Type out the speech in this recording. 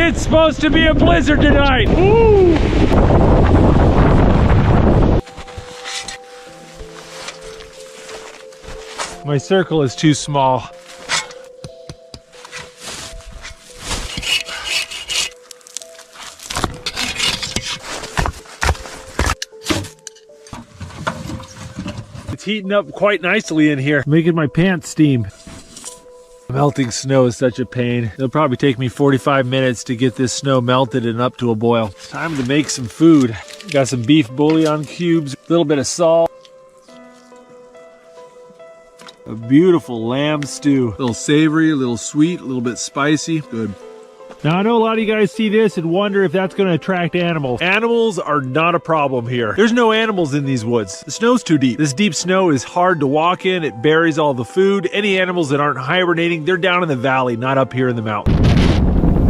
It's supposed to be a blizzard tonight. Woo! My circle is too small. It's heating up quite nicely in here, making my pants steam. Melting snow is such a pain. It'll probably take me 45 minutes to get this snow melted and up to a boil. Time to make some food. Got some beef bouillon cubes, a little bit of salt. A beautiful lamb stew. A little savory, a little sweet, a little bit spicy. Good. Now, I know a lot of you guys see this and wonder if that's going to attract animals. Animals are not a problem here. There's no animals in these woods. The snow's too deep. This deep snow is hard to walk in. It buries all the food. Any animals that aren't hibernating, they're down in the valley, not up here in the mountain.